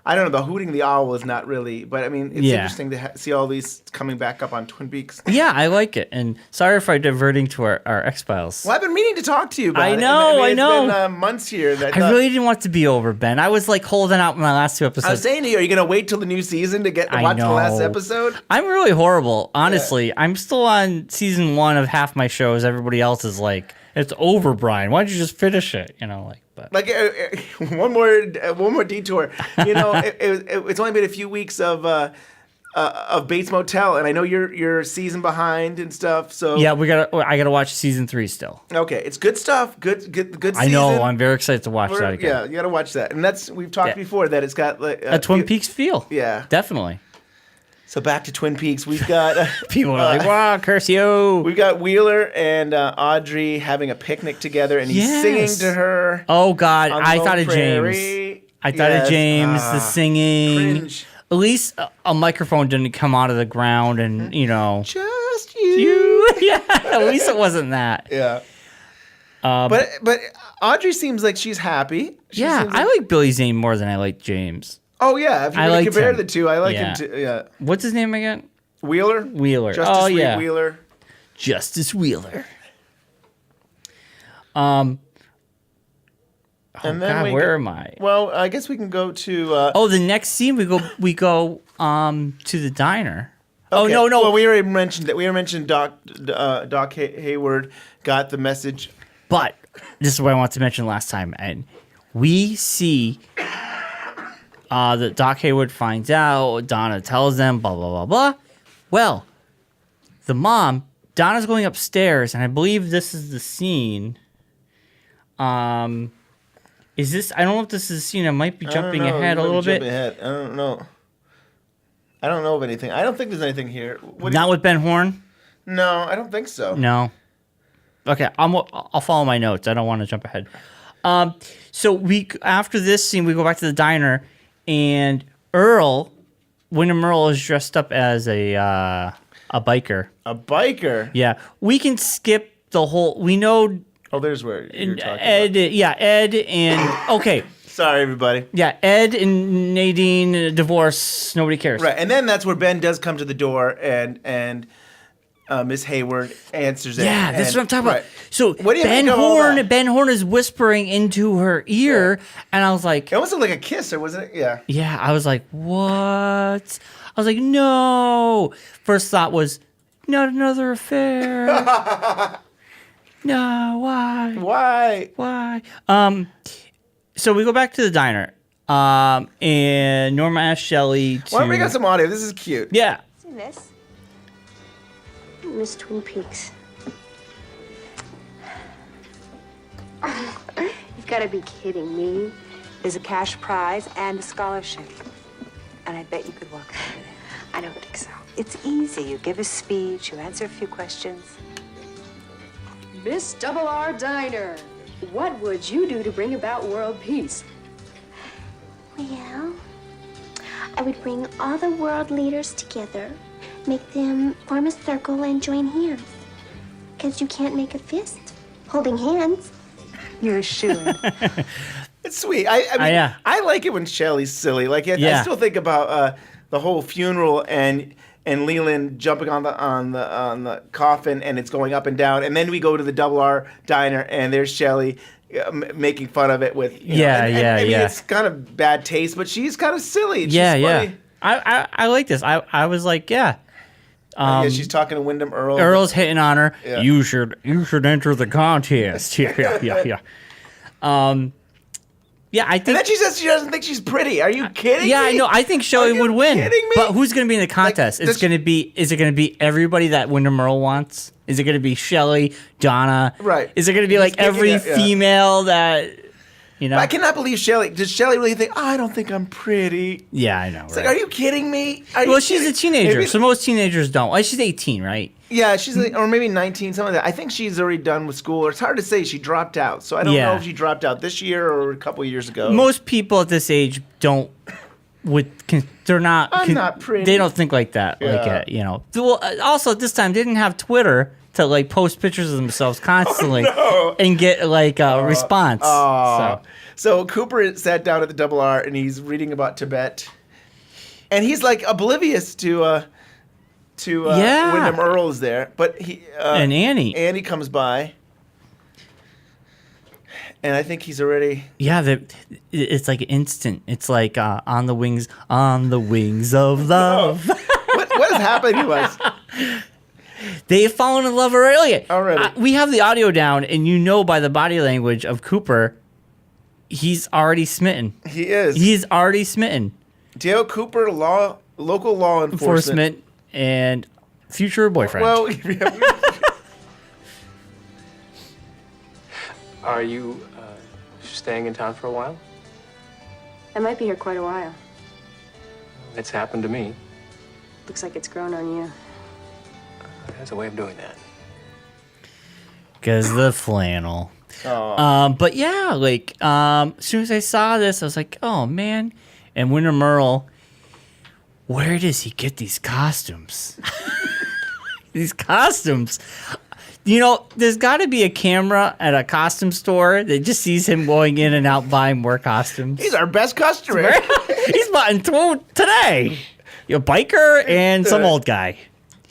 I don't know, the hooting the owl is not really, but I mean, it's Yeah. interesting to see all these coming back up on Twin Peaks. Yeah, I like it. And sorry if I'm diverting to our X-Files. Well, I've been meaning to talk to you about I it. know, I It's know. been months here. That I really didn't want it to be over, Ben. I was like holding out my last 2 episodes. I was saying to you, are you going to wait till the new season to get to I watch the last know. episode? I'm really horrible, honestly. I'm still on season 1 of half my shows. Everybody else is like, it's over, Brian. Why don't you just finish it? You know, like. But. Like one more detour. You know, it's only been a few weeks of Bates Motel, and I know you're a season behind and stuff. So yeah, I gotta watch season 3 still. Okay, it's good stuff. Good season. I know. I'm very excited to watch that again. Yeah, you gotta watch that, and we've talked before that it's got like a Twin Peaks feel. Yeah, definitely. So back to Twin Peaks, we've got people are like, "Wow, curse you!" We've got Wheeler and Audrey having a picnic together, and he's singing to her. Oh God, I thought of Prairie. James. I thought of James, the singing. Cringe. At least a microphone didn't come out of the ground, and just you. Yeah, at least it wasn't that. Yeah. But Audrey seems like she's happy. I like Billy Zane more than I like James. Oh yeah, if you really compare the two, I like him too. Yeah. What's his name again? Wheeler. Justice Wheeler. Justice Wheeler. And then God, where am I? Well, I guess we can go to. The next scene we go to the diner. Okay. Oh no! Well, we already mentioned that. We already mentioned Doc Hayward got the message. But this is what I wanted to mention last time, and we see that Doc Hayward finds out. Donna tells them, blah blah blah blah. Well, the mom, Donna's going upstairs, and I believe this is the scene. Is this? I don't know if this is the scene. I might be jumping ahead a little bit. I don't know. I don't know of anything. I don't think there's anything here. Not with Ben Horn? No, I don't think so. No. Okay, I'll follow my notes. I don't want to jump ahead. So after this scene, we go back to the diner, and Windom Earle is dressed up as a biker. A biker? Yeah. We can skip the whole. We know. Oh, there's where you're talking Ed. about. Yeah, Ed and okay. Sorry, everybody. Yeah, Ed and Nadine divorce. Nobody cares. Right, and then that's where Ben does come to the door, and Miss Hayward answers it. Yeah, that's what I'm talking about. So what do you think of all that? Ben Horn is whispering into her ear, and I was like, it wasn't like a kiss, or wasn't it? Yeah. Yeah, I was like, what? I was like, no. First thought was, not another affair. No, why? Why? So we go back to the diner, and Norma asks Shelley to... Why don't we get some audio? This is cute. Yeah. See this? Miss Twin Peaks. You've You've got to be kidding me. There's a cash prize and a scholarship. And I bet you could walk into it. I don't think so. It's easy. You give a speech, you answer a few questions. Miss Double R Diner, what would you do to bring about world peace? Well, I would bring all the world leaders together, make them form a circle and join hands. Because you can't make a fist holding hands. You're a shoo-in. It's sweet. I like it when Shelley's silly. Like I still think about the whole funeral and Leland jumping on the coffin and it's going up and down, and then we go to the Double R Diner and there's Shelley making fun of it with I mean, it's kind of bad taste, but she's kind of silly. And she's funny. I like this. I was like, she's talking to Windom Earle. Earl's hitting on her. Yeah. You should enter the contest. Yeah. I think. And then she says she doesn't think she's pretty. Are you kidding me? Yeah, I know. I think Shelley would win. Kidding me? But who's going to be in the contest? Is it going to be everybody that Windom Earle wants? Is it going to be Shelley, Donna? Right. Is it going to be like every female that, But I cannot believe Shelley. Does Shelley really think, I don't think I'm pretty? Yeah, I know. It's like, are you kidding me? She's a teenager, so most teenagers don't. Like, she's 18, right? Yeah, she's or maybe 19, something like that. I think she's already done with school. Or it's hard to say. She dropped out, so I don't know if she dropped out this year or a couple years ago. Most people at this age don't. They're not. I'm not pretty. They don't think like that. Yeah. Like Well, also at this time they didn't have Twitter to like post pictures of themselves constantly and get like a response. So Cooper sat down at the Double R and he's reading about Tibet, and he's like oblivious to Windom Earle is there, but he and Annie comes by, and I think he's already it's like instant. It's like on the wings of love. What is happening to us? They've fallen in love already. Already. We have the audio down, and by the body language of Cooper, he's already smitten. He is. He's already smitten. Dale Cooper, local law enforcement. And future boyfriend. Well, Are you staying in town for a while? I might be here quite a while. It's happened to me. Looks like it's grown on you. There's a way of doing that. Because the flannel. But yeah, as soon as I saw this, I was like, oh man. And Windom Earle, where does he get these costumes? These costumes. There's got to be a camera at a costume store that just sees him going in and out buying more costumes. He's our best customer. He's buying two today. A biker and some old guy.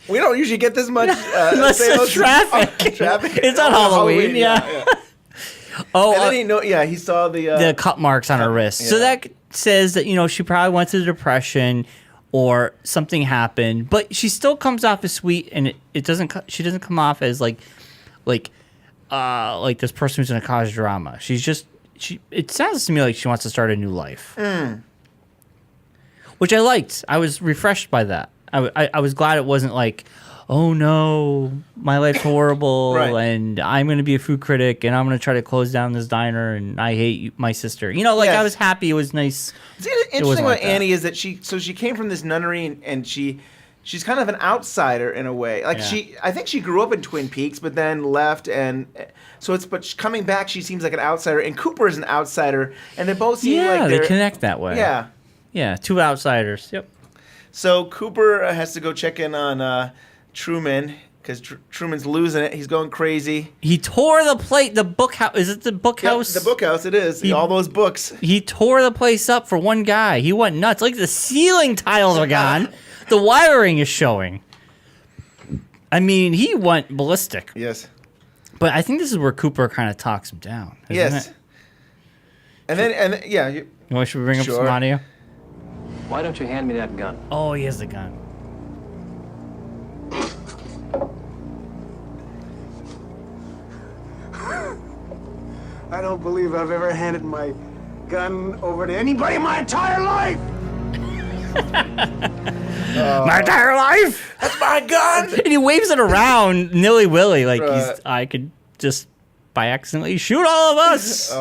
We don't usually get this much unless sales. it's traffic. It's on Halloween. Yeah. And then he saw the cut marks on her wrist. Yeah. So that says that she probably went through depression or something happened, but she still comes off as sweet, and it doesn't. She doesn't come off as like this person who's going to cause drama. It sounds to me like she wants to start a new life, which I liked. I was refreshed by that. I was glad it wasn't like, oh no, my life's horrible, and I'm going to be a food critic, and I'm going to try to close down this diner, and I hate my sister. I was happy. It was nice. See, the interesting about Annie is that she came from this nunnery, and she's kind of an outsider in a way. I think she grew up in Twin Peaks, but then left, and so coming back, she seems like an outsider, and Cooper is an outsider, and they both seem like they connect that way. Yeah, two outsiders. Yep. So Cooper has to go check in on Truman because Truman's losing it. He's going crazy. He tore the book house. Is it the book house? Yep, the book house, it is. All those books. He tore the place up for one guy. He went nuts. Like the ceiling tiles are gone. The wiring is showing. I mean, he went ballistic. Yes. But I think this is where Cooper kind of talks him down. Yes. It? And then You want to bring up some audio? Why don't you hand me that gun? Oh, he has the gun. I don't believe I've ever handed my gun over to anybody in my entire life! My entire life? That's my gun! And he waves it around nilly-willy like I could just by accidentally shoot all of us.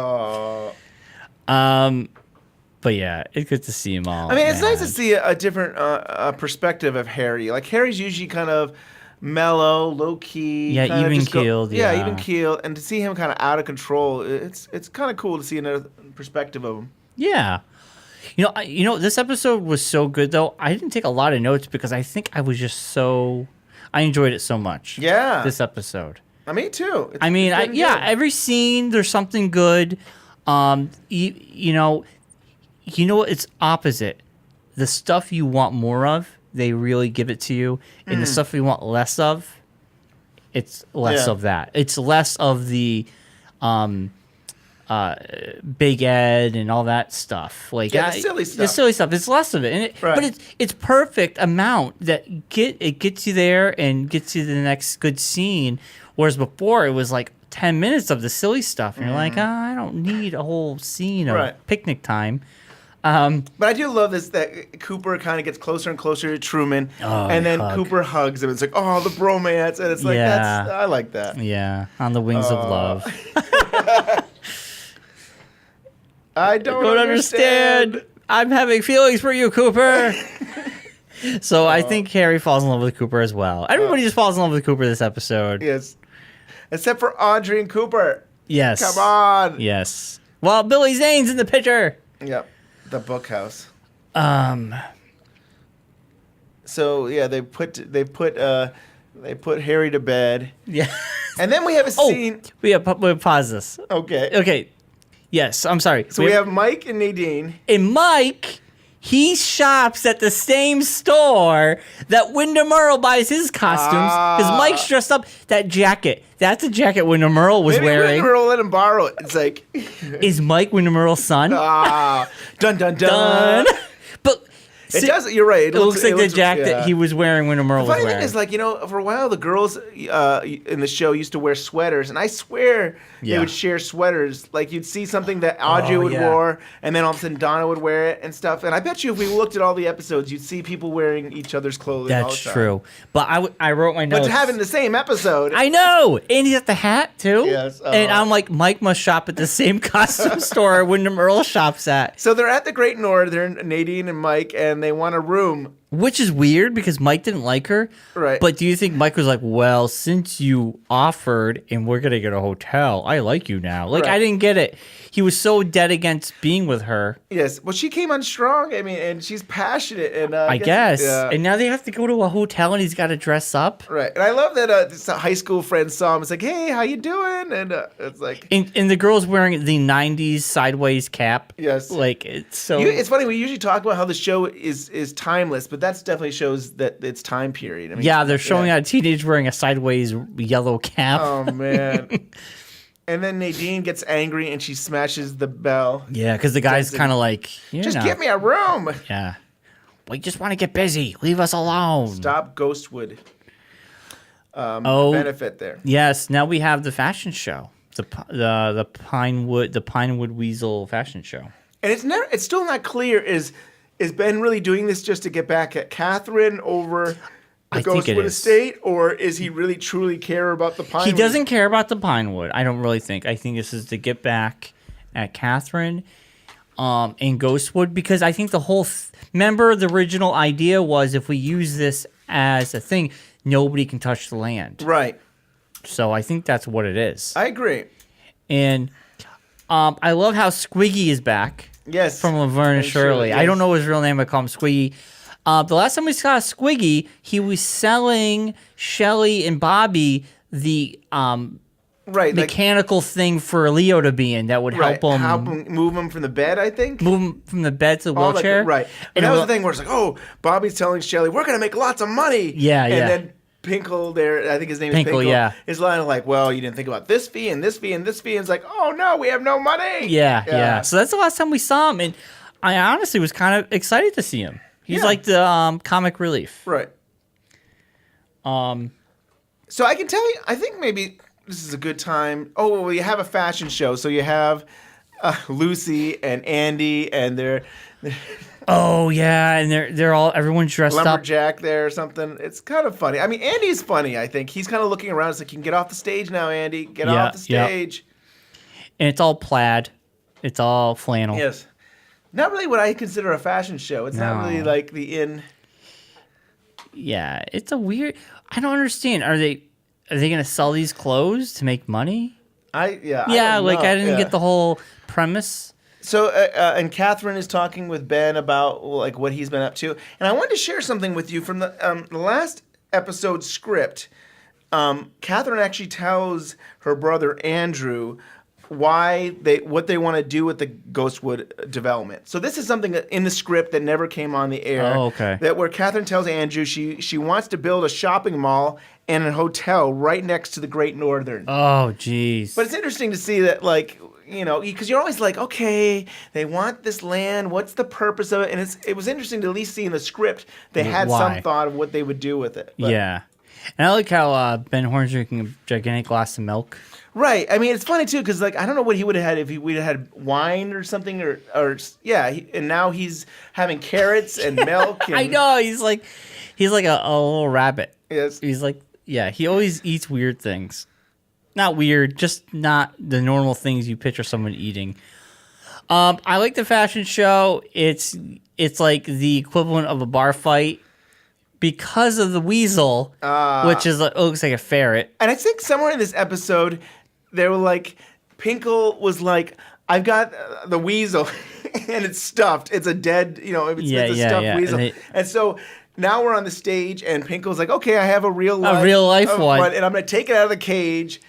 But yeah, it's good to see them all. I mean, it's nice to see a different perspective of Harry. Like, Harry's usually kind of mellow, low key. Yeah, even keeled. Yeah, even keeled. And to see him kind of out of control, it's kind of cool to see another perspective of him. Yeah. You know, this episode was so good, though. I didn't take a lot of notes because I think I was just I enjoyed it so much. Yeah. This episode. Me too. Every scene, there's something good. You know, it's opposite. The stuff you want more of, they really give it to you. And the stuff you want less of, it's less of that. It's less of the Big Ed and all that stuff. Like the silly stuff. The silly stuff. It's less of it. But it's perfect amount that it gets you there and gets you to the next good scene. Whereas before it was like 10 minutes of the silly stuff. And you're like, I don't need a whole scene of picnic time. But I do love this, that Cooper kind of gets closer and closer to Truman, and then Cooper hugs him. It's like, oh, the bromance, and it's like, I like that. Yeah, on the wings of love. I don't understand. I'm having feelings for you, Cooper. So I think Harry falls in love with Cooper as well. Everybody just falls in love with Cooper this episode. Yes, except for Audrey and Cooper. Yes. Come on. Yes. Well, Billy Zane's in the picture. Yep. The bookhouse. So yeah, they put Harry to bed. Yeah. And then we have a scene. We pause this. Okay. Yes, I'm sorry. So we have Mike and Nadine. And Mike, he shops at the same store that Windom Earle buys his costumes. Because Mike's dressed up. That jacket. That's a jacket Windom Earle was wearing. Windom Earle let him borrow it. It's like... Is Mike Windom Earle's son? Dun, dun, dun. But... It does. You're right. It looks like the jacket that he was wearing when Earle was wearing. The funny thing is, like, you know, for a while the girls in the show used to wear sweaters, and I swear they would share sweaters. Like, you'd see something that Audrey would wear, and then all of a sudden Donna would wear it and stuff. And I bet you if we looked at all the episodes, you'd see people wearing each other's clothing. That's all the time. true. But I wrote my notes. But having the same episode. I know. And he's got the hat too. Yes. And I'm like, Mike must shop at the same costume store Windom Earle shops at. So they're at the Great North. They're Nadine and Mike, and they want a room. Which is weird because Mike didn't like her. Right. But do you think Mike was like, well, since you offered and we're going to get a hotel, I like you now. Like, I didn't get it. He was so dead against being with her. Yes. Well, she came on strong. I mean, and she's passionate. And I guess. Yeah. And now they have to go to a hotel and he's got to dress up. Right. And I love that this high school friend saw him. It's like, hey, how you doing? And it's like. And the girl's wearing the 90s sideways cap. Yes. Like, it's so. It's funny. We usually talk about how the show is timeless, but that definitely shows that it's time period. I mean, yeah, they're showing a teenager wearing a sideways yellow cap. Oh, man. And then Nadine gets angry and she smashes the bell. Yeah, because the guy's kind of like, just give me a room. Yeah. We just want to get busy. Leave us alone. Stop Ghostwood. Benefit there. Yes. Now we have the fashion show, the Pinewood Weasel fashion show. And it's still not clear. Is Ben really doing this just to get back at Catherine over the Ghostwood estate, or is he really truly care about the Pinewood? He doesn't care about the Pinewood. I don't really think. I think this is to get back at Catherine and Ghostwood, because I think the whole remember the original idea was if we use this as a thing, nobody can touch the land. Right. So I think that's what it is. I agree. And I love how Squiggy is back. Yes. From Laverne and Shirley. Yes. I don't know his real name. I call him Squiggy. The last time we saw Squiggy, he was selling Shelly and Bobby the mechanical thing for Leo to be in that would help him move him from the bed, I think. Move him from the bed to the wheelchair. Right. And that was the thing where it's like, oh, Bobby's telling Shelly, we're going to make lots of money. Yeah, and then Pinkle there, I think his name is Pinkle, is lying like, well, you didn't think about this fee and this fee and this fee. And it's like, oh, no, we have no money. Yeah. So that's the last time we saw him. And I honestly was kind of excited to see him. He's like the comic relief. Right. So I can tell you, I think maybe this is a good time. Oh, well, you have a fashion show. So you have Lucy and Andy, and they're Oh yeah, and they're all everyone's dressed up. lumberjack there or something. It's kind of funny. I mean, Andy's funny. I think he's kind of looking around. It's like, you can get off the stage now, Andy. Get off the stage. And it's all plaid. It's all flannel. Yes. Not really what I consider a fashion show. It's not really like the in. Yeah, it's a weird. I don't understand. Are they going to sell these clothes to make money? I Yeah, don't like know. I didn't get the whole premise. So, and Catherine is talking with Ben about like what he's been up to, and I wanted to share something with you from the last episode script. Catherine actually tells her brother Andrew what they want to do with the Ghostwood development. So this is something that in the script that never came on the air. Oh, okay. That where Catherine tells Andrew she wants to build a shopping mall and a hotel right next to the Great Northern. Oh, jeez. But it's interesting to see that, like, you know, because you're always like, okay, they want this land. What's the purpose of it? And it was interesting to at least see in the script they had some thought of what they would do with it. But, yeah. And I like how Ben Horn's drinking a gigantic glass of milk. Right. I mean, it's funny, too, because, like, I don't know what he would have had if he would have had wine or something. And now he's having carrots and milk. And, I know. He's like a little rabbit. Yes. He's like, yeah, he always eats weird things. Not weird, just not the normal things you picture someone eating. I like the fashion show. It's like the equivalent of a bar fight because of the weasel, which is looks like a ferret. And I think somewhere in this episode, they were like, Pinkle was like, I've got the weasel, and it's stuffed. It's a dead, it's a stuffed weasel. And so now we're on the stage, and Pinkle's like, okay, I have a real life one, and I'm going to take it out of the cage.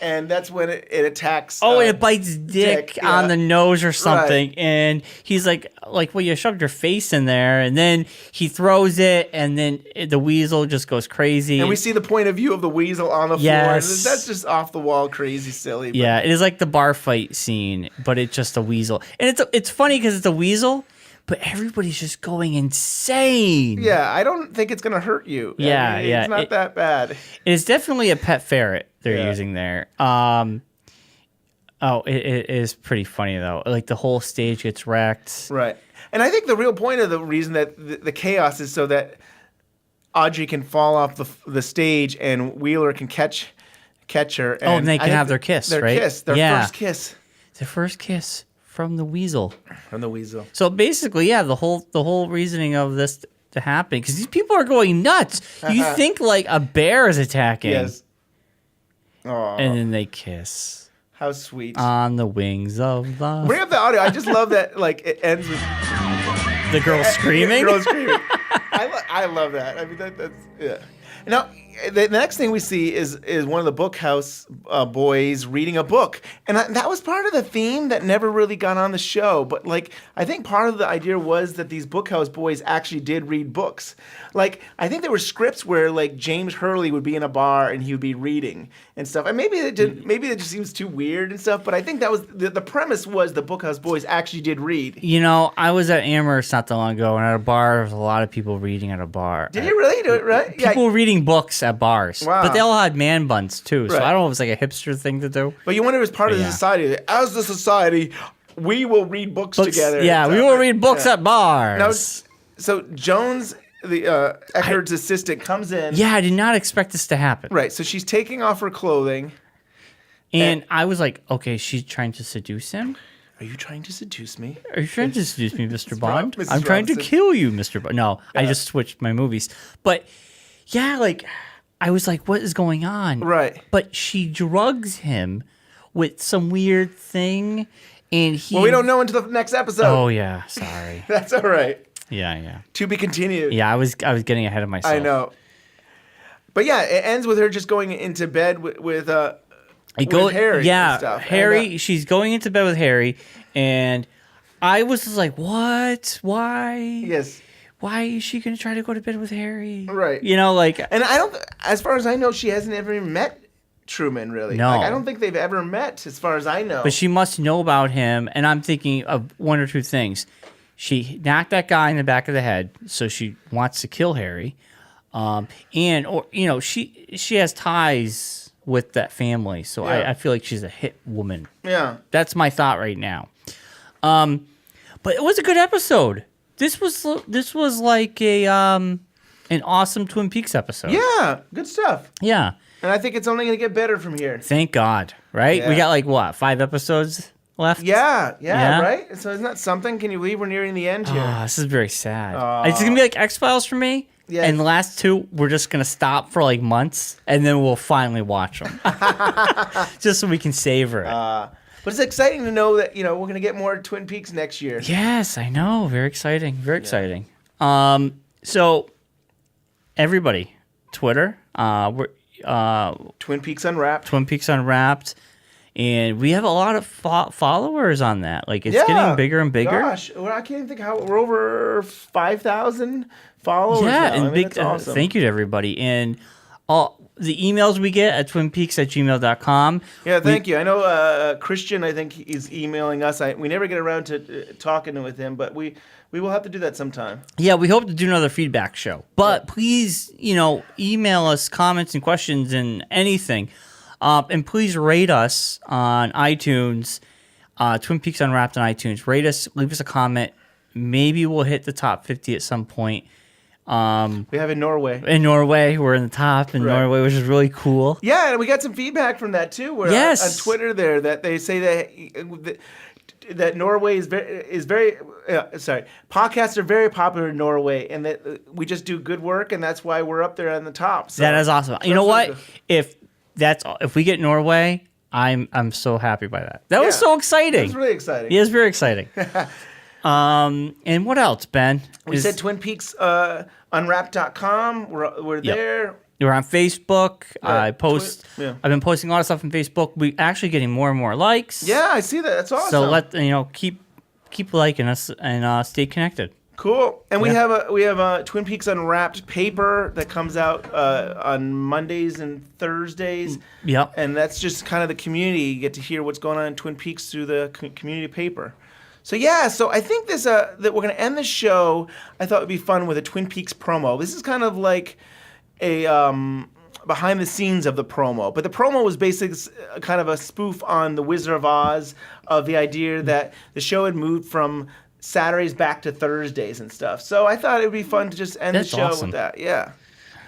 And that's when it attacks. Oh, it bites Dick on the nose or something. Right. And he's like, well, you shoved your face in there. And then he throws it, and then the weasel just goes crazy. And we see the point of view of the weasel on the floor. And that's just off the wall, crazy, silly. But. Yeah, it is like the bar fight scene, but it's just a weasel. And it's funny because it's a weasel, but everybody's just going insane. Yeah, I don't think it's going to hurt you. Yeah, It's not that bad. It's definitely a pet ferret they're using there. It is pretty funny, though. Like, the whole stage gets wrecked. Right. And I think the real point of the reason that the chaos is so that Audrey can fall off the stage and Wheeler can catch her. And they can have their kiss, right? Their first kiss. Their first kiss from the weasel. So basically, the whole reasoning of this to happen, because these people are going nuts. You think like a bear is attacking. Yes. Aww. And then they kiss. How sweet. On the wings of love. Bring up the audio. I just love that, like, it ends with the girl screaming. I love that. I mean, that's yeah. Now, the next thing we see is one of the Bookhouse boys reading a book, and that was part of the theme that never really got on the show. But like, I think part of the idea was that these Bookhouse boys actually did read books. Like, I think there were scripts where like James Hurley would be in a bar and he would be reading and stuff. And maybe it just seems too weird and stuff. But I think that was the premise was the Bookhouse boys actually did read. I was at Amherst not that long ago, and at a bar, there was a lot of people reading at a bar. Did you really do it right? People reading books at bars. Wow. But they all had man buns too, so Right. I don't know if it's like a hipster thing to do. But you wonder if it's part of the society. As the society, we will read books together. Yeah, we will read books at bars. Now, so Jones, the Eckhart's assistant, comes in. Yeah, I did not expect this to happen. Right, so she's taking off her clothing. And I was like, okay, she's trying to seduce him? Are you trying to seduce me? Are you trying to seduce me, Mr. Bond? Mrs. I'm trying to Robinson. kill you, Mr. Bond. No, I just switched my movies. But yeah, like, I was like, what is going on? Right. But she drugs him with some weird thing, and he... Well, we don't know until the next episode. Oh, yeah, sorry. That's all right. Yeah. To be continued. Yeah, I was getting ahead of myself. I know. But yeah, it ends with her just going into bed with Harry. Yeah, and stuff. Harry. And, she's going into bed with Harry, and I was just like, "What? Why? Yes. Why is she going to try to go to bed with Harry? Right. Like, and I don't. As far as I know, she hasn't ever met Truman. Really. No. Like, I don't think they've ever met, as far as I know. But she must know about him, and I'm thinking of one or two things. She knocked that guy in the back of the head, so she wants to kill Harry, she has ties with that family. So Yeah. I feel like she's a hit woman. Yeah. That's my thought right now. But it was a good episode. This was like a an awesome Twin Peaks episode. Yeah, good stuff. Yeah. And I think it's only going to get better from here. Thank God, right? Yeah. We got like, what, 5 episodes left? Yeah, right? So isn't that something? Can you believe we're nearing the end here? Oh, this is very sad. It's going to be like X-Files for me. Yeah. And the last 2, we're just going to stop for like months, and then we'll finally watch them. Just so we can savor it. But it's exciting to know that, we're going to get more Twin Peaks next year. Yes, I know. Very exciting. Very exciting. So, everybody, Twitter, we're Twin Peaks Unwrapped. Twin Peaks Unwrapped. And we have a lot of followers on that. Like, it's getting bigger and bigger. Gosh, well, I can't even think how we're over 5,000 followers now. And that's awesome. thank you to everybody. And all the emails we get at twinpeaks@gmail.com. Yeah, thank you. I know Christian, I think, is emailing us. We never get around to talking with him, but we will have to do that sometime. Yeah, we hope to do another feedback show. But please, email us comments and questions and anything. And please rate us on iTunes, Twin Peaks Unwrapped on iTunes. Rate us, leave us a comment. Maybe we'll hit the top 50 at some point. We have in Norway. In Norway, we're in the top in Norway, which is really cool. Yeah, and we got some feedback from that too. Where on Twitter there that they say that Norway is very podcasts are very popular in Norway, and that we just do good work, and that's why we're up there on the top. So that is awesome. You know what? If we get Norway, I'm so happy by that. That was so exciting. It was really exciting. Yeah, it was very exciting. And what else, Ben? We said Twin Peaks Unwrapped.com. We're there. We're on Facebook. Yeah. I post. I've been posting a lot of stuff on Facebook. We actually getting more and more likes. Yeah, I see that. That's awesome. So keep liking us and stay connected. Cool. And we have a Twin Peaks Unwrapped paper that comes out on Mondays and Thursdays. Yep. And that's just kind of the community. You get to hear what's going on in Twin Peaks through the community paper. So I think that we're going to end the show. I thought it would be fun with a Twin Peaks promo. This is kind of like a behind the scenes of the promo, but the promo was basically kind of a spoof on the Wizard of Oz, of the idea that the show had moved from Saturdays back to Thursdays and stuff. So I thought it would be fun to just end the show with that. Yeah.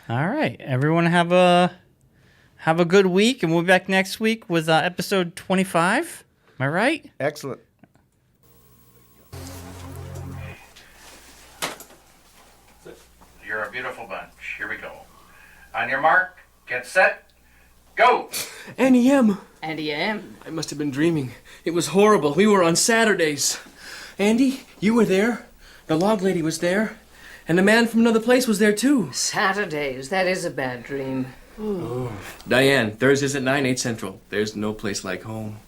All right, everyone, have a good week, and we'll be back next week with episode 25. Am I right? Excellent. You're a beautiful bunch. Here we go. On your mark, get set, go! Annie M. Andy M. I must have been dreaming. It was horrible. We were on Saturdays. Andy, you were there. The log lady was there. And the man from another place was there too. Saturdays. That is a bad dream. Diane, Thursdays at 9, 8 Central. There's no place like home.